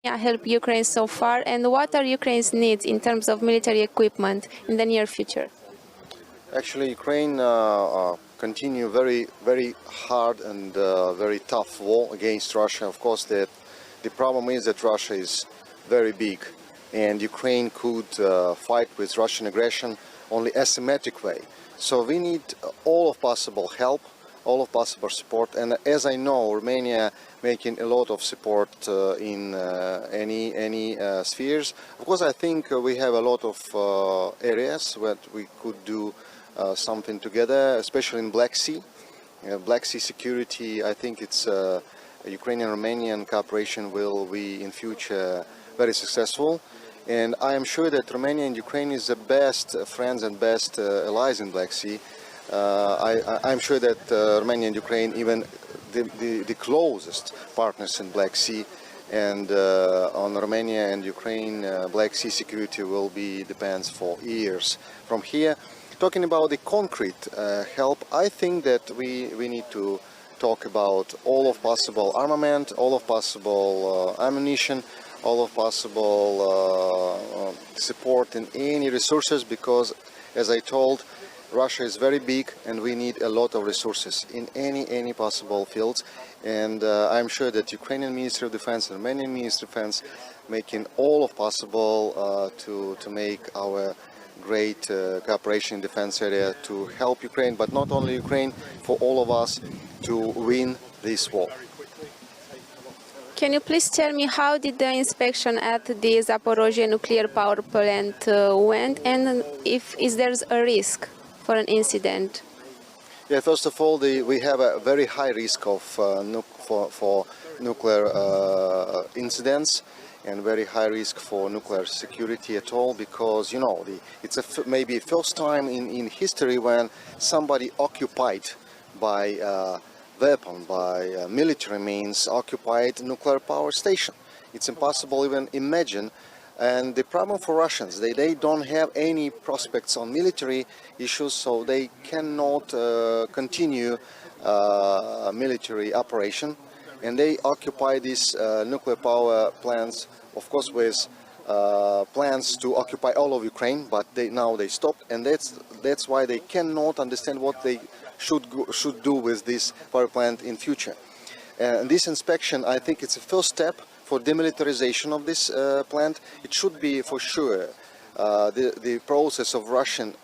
help Ukraine so far, and what are Ukraine's needs in terms of military equipment in the near future? Actually, Ukraine continue very hard and very tough war against Russia. Of course, the problem is that Russia is very big, and Ukraine could fight with Russian aggression only asymmetric way. So we need all of possible help, all of possible support, and as I know, Romania making a lot of support in any spheres. Of course, I think we have a lot of areas where we could do something together, especially in Black Sea. Black Sea security, I think it's Ukrainian-Romanian cooperation will be in future very successful. And I am sure that Romania and Ukraine is the best friends and best allies in Black Sea. I'm sure that Romania and Ukraine even the closest partners in Black Sea, and on Romania and Ukraine Black Sea security will be depends for years from here. Talking about the concrete help, I think that we need to talk about all of possible armament, all of possible ammunition, all of possible support in any resources, because as I told, Russia is very big and we need a lot of resources in any possible fields. And I'm sure that Ukrainian Ministry of Defense and Romanian Ministry of Defense making all of possible to make our great cooperation in defense area to help Ukraine, but not only Ukraine, for all of us to win this war. Can you please tell me how did the inspection at the Zaporizhia nuclear power plant went, and is there a risk for an incident? Yeah, first of all, we have a very high risk of for nuclear incidents, and very high risk for nuclear security at all, because it's maybe first time in history when somebody occupied by weapon, by military means, occupied nuclear power station. It's impossible even imagine. And the problem for Russians, they don't have any prospects on military issues, so they cannot continue military operation. And they occupy these nuclear power plants, of course, with plans to occupy all of Ukraine, but now they stopped, and that's why they cannot understand what they should do with this power plant in future. And this inspection, I think it's a first step for demilitarization of this plant. It should be for sure the process of Russian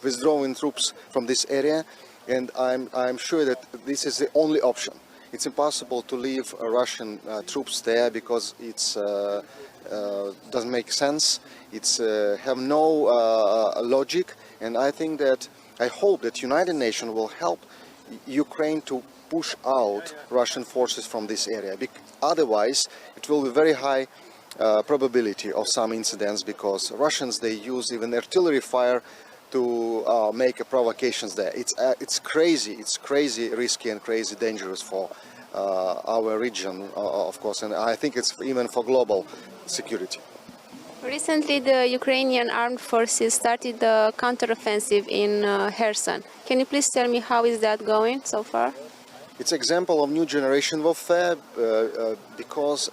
withdrawing troops from this area, and I'm sure that this is the only option. It's impossible to leave Russian troops there because it's doesn't make sense. It's have no logic, and I think that I hope that United Nations will help Ukraine to push out Russian forces from this area. Otherwise, it will be very high probability of some incidents, because Russians, they use even artillery fire to make provocations there. It's crazy risky and crazy dangerous for our region, of course, and I think it's even for global security. Recently, the Ukrainian armed forces started the counteroffensive in Kherson. Can you please tell me how is that going so far? It's an example of new generation warfare, because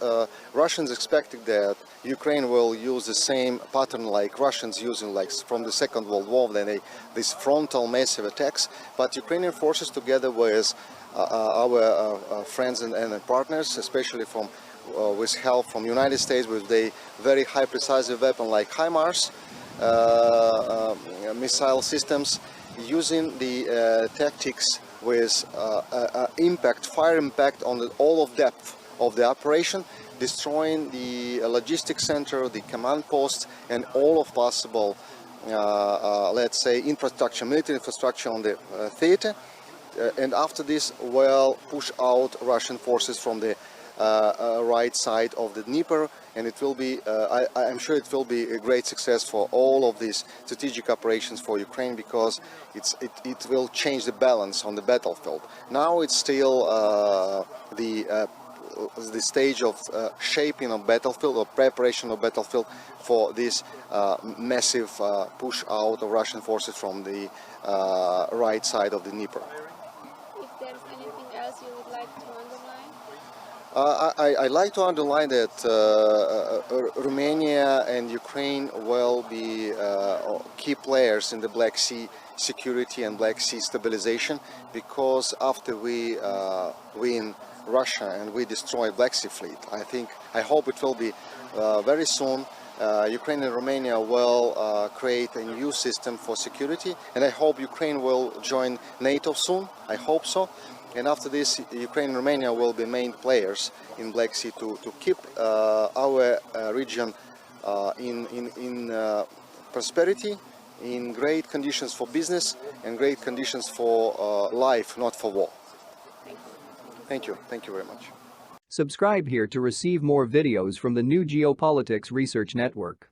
Russians expected that Ukraine will use the same pattern like Russians using like from the Second World War, then these frontal massive attacks. But Ukrainian forces, together with our friends and partners, especially from with help from United States, with the very high precise weapon like HIMARS missile systems, using the tactics with fire impact on all of depth of the operation, destroying the logistics center, the command posts, and all of possible, let's say, infrastructure, military infrastructure on the theater. And after this, well, push out Russian forces from the right side of the Dnieper, and it will be, I'm sure it will be a great success for all of these strategic operations for Ukraine, because it will change the balance on the battlefield. Now it's still the stage of shaping of battlefield, or preparation of battlefield for this massive push out of Russian forces from the right side of the Dnieper. If there's anything else you would like to underline? I like to underline that Romania and Ukraine will be key players in the Black Sea security and Black Sea stabilization, because after we win Russia and we destroy Black Sea fleet, I hope it will be very soon. Ukraine and Romania will create a new system for security, and I hope Ukraine will join NATO soon. I hope so. And after this, Ukraine and Romania will be main players in Black Sea to keep our region in prosperity, in great conditions for business and great conditions for life, not for war. Thank you. Thank you very much. Subscribe here to receive more videos from the new Geopolitics Research Network.